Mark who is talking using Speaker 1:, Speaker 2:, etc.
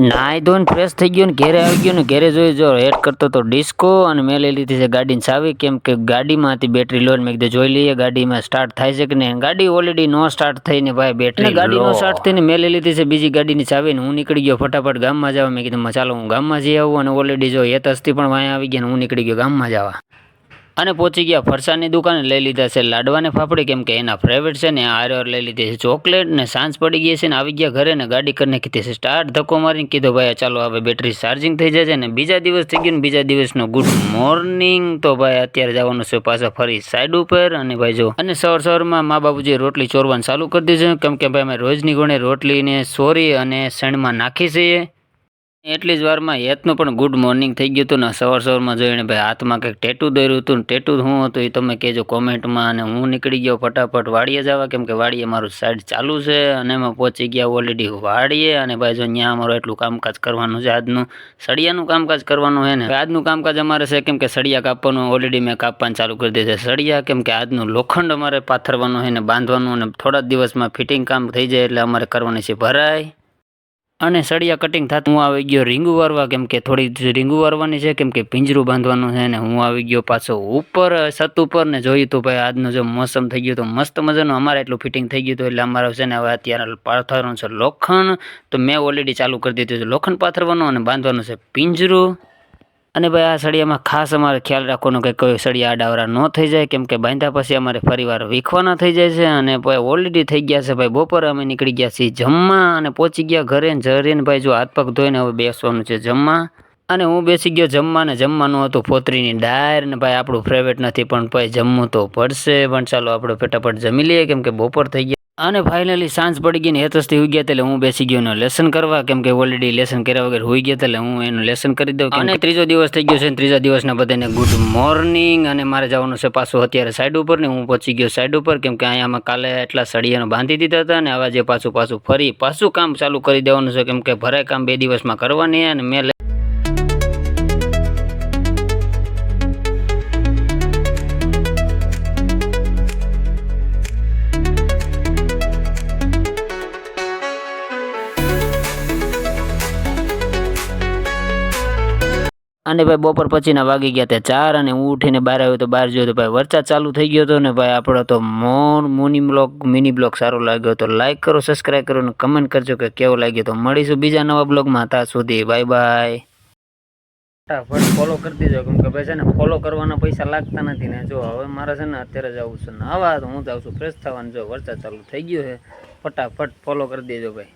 Speaker 1: નાઈ ધોઈને ફ્રેશ થઈ ગયો ને ઘેરે આવી ગયો ને ઘેરે જોઈ જો હેડ કરતો તો ડિસ્કો અને મેં લઈ લીધી છે ગાડીની ચાવી કેમ કે ગાડીમાં હતી બેટરી લો મેં કીધું જોઈ લઈએ ગાડીમાં સ્ટાર્ટ થાય છે કે નહીં. ગાડી ઓલરેડી નો સ્ટાર્ટ થઈને ભાઈ બેટરી ગાડી નો સ્ટાર્ટ થઈને મેં લઈ લીધી છે બીજી ગાડીની ચાવી ને હું નીકળી ગયો ફટાફટ ગામમાં જવા. મેં કીધું ચાલો હું ગામમાં જઈ આવું અને ઓલરેડી જો હેતસથી પણ વાંહે આવી ગયા ને હું નીકળી ગયો ગામમાં જવા અને પહોંચી ગયા ફરસાણની દુકાને. લઈ લીધા છે લાડવાને ફાફડી કેમ કે એના ફેવરેટ છે ને આર્યો લઈ લીધી છે ચોકલેટ ને સાંજ પડી ગઈ છે ને આવી ગયા ઘરે ને ગાડી કરીને કીધી છે સ્ટાર્ટ. ધક્કો મારીને કીધું ભાઈ ચાલો હવે બેટરી ચાર્જિંગ થઈ જાય છે ને બીજા દિવસ થઈ ગયું ને બીજા દિવસનો ગુડ મોર્નિંગ. તો ભાઈ અત્યારે જવાનું છે પાછા ફરી સાઈડ ઉપર અને ભાઈ જો અને સવારમાં મા બાપુજી રોટલી ચોરવાનું ચાલુ કરી દીધું કેમ કે ભાઈ અમે રોજની ગુણે રોટલીને સોરી અને સણમાં નાખી છીએ. એટલી જ વારમાં હેતનું પણ ગુડ મોર્નિંગ થઈ ગયું હતું ને સવારમાં જોઈને ભાઈ હાથમાં કંઈક ટેટુ દોર્યું હતું ને ટેટુ શું હતું એ તમે કહેજો કોમેન્ટમાં. અને હું નીકળી ગયો ફટાફટ વાડીએ જવા કેમ કે વાડીએ મારું સાઈડ ચાલુ છે અને એમાં પહોંચી ગયા ઓલરેડી વાડીએ. અને ભાઈ જો અહીંયા અમારું એટલું કામકાજ કરવાનું છે આજનું સળિયાનું કામકાજ કરવાનું છે ને આજનું કામકાજ અમારે છે કેમ કે સળિયા કાપવાનું ઓલરેડી મેં કાપવાનું ચાલુ કરી દીધું છે સળિયા કેમ કે આજનું લોખંડ અમારે પાથરવાનું છે ને બાંધવાનું અને થોડા દિવસમાં ફિટિંગ કામ થઈ જાય એટલે અમારે કરવાની છે ભરાય. અને સળિયા કટિંગ થતું હું આવી ગયો રીંગું વારવા કેમ કે થોડી રીંગું વારવાની છે કેમ કે પિંજરું બાંધવાનું છે ને હું આવી ગયો પાછો ઉપર છત ઉપર ને જોયું તો ભાઈ આજનું જો મોસમ થઈ ગયું તો મસ્ત મજાનું અમારે એટલું ફિટિંગ થઈ ગયું હતું એટલે અમારે છે ને હવે અત્યારે પાથરવાનું છે લોખંડ. તો મેં ઓલરેડી ચાલુ કરી દીધું છે લોખંડ પાથરવાનું અને બાંધવાનું છે પિંજરું. અને ભાઈ આ સળિયામાં ખાસ અમારે ખ્યાલ રાખવાનો કે કોઈ સળિયા આડાવરા ન થઈ જાય કેમ કે બાંધ્યા પછી અમારે ફરીવાર વીખવાના થઈ જાય છે. અને ભાઈ ઓલરેડી થઈ ગયા છે ભાઈ બપોરે અમે નીકળી ગયા છીએ જમવા અને પહોંચી ગયા ઘરે ને જરીને ભાઈ જો હાથ પગ ધોઈને હવે બેસવાનું છે જમવા. અને હું બેસી ગયો જમવા ને જમવાનું હતું ફોતરીની ડાયર ને ભાઈ આપણું ફેવરેટ નથી પણ ભાઈ જમવું તો પડશે પણ ચાલો આપણે ફટાફટ જમી લઈએ કેમ કે બપોર થઈ ગયા. અને ફાઇનલી સાંજ પડી ગઈ ને હેતસથી હોઈ ગયા એટલે હું બેસી ગયો એનું લેસન કરવા કેમ કે ઓલરેડી લેસન કર્યા વગર હોઈ ગયા એટલે હું એનું લેસન કરી દઉં. અને ત્રીજો દિવસ થઈ ગયો છે ને ત્રીજા દિવસના બધાને ગુડ મોર્નિંગ. અને મારે જવાનું છે પાછું અત્યારે સાઈડ ઉપર ને હું પહોંચી ગયો સાઈડ ઉપર કેમ કે અહીંયા કાલે એટલા સળિયાનો બાંધી દીધા હતા ને આવા જે પાછું ફરી પાછું કામ ચાલુ કરી દેવાનું છે કેમ કે ભરાય કામ 2 દિવસમાં કરવાની. અને મેં અને ભાઈ બપોર પછીના વાગી ગયા ત્યાં 4 અને હું ઉઠીને બહાર આવ્યો તો બહાર જોયો તો ભાઈ વરસાદ ચાલુ થઈ ગયો હતો ને ભાઈ આપણો તો મિની બ્લોગ સારો લાગ્યો તો લાઈક કરો સબસ્ક્રાઈબ કરો ને કમેન્ટ કરજો કે કેવો લાગ્યો. તો મળીશું બીજા નવા બ્લોગમાં. ત્યાં સુધી બાય બાય. ફટાફટ ફોલો કરી દેજો કેમ કે ભાઈ છે ને ફોલો કરવાના પૈસા લાગતા નથી ને જો હવે મારે છે ને અત્યારે જવું છે ને આવા તો હું જાઉં છું ફ્રેશ થવાનું. જો વરસાદ ચાલુ થઈ ગયો છે ફટાફટ ફોલો કરી દેજો ભાઈ.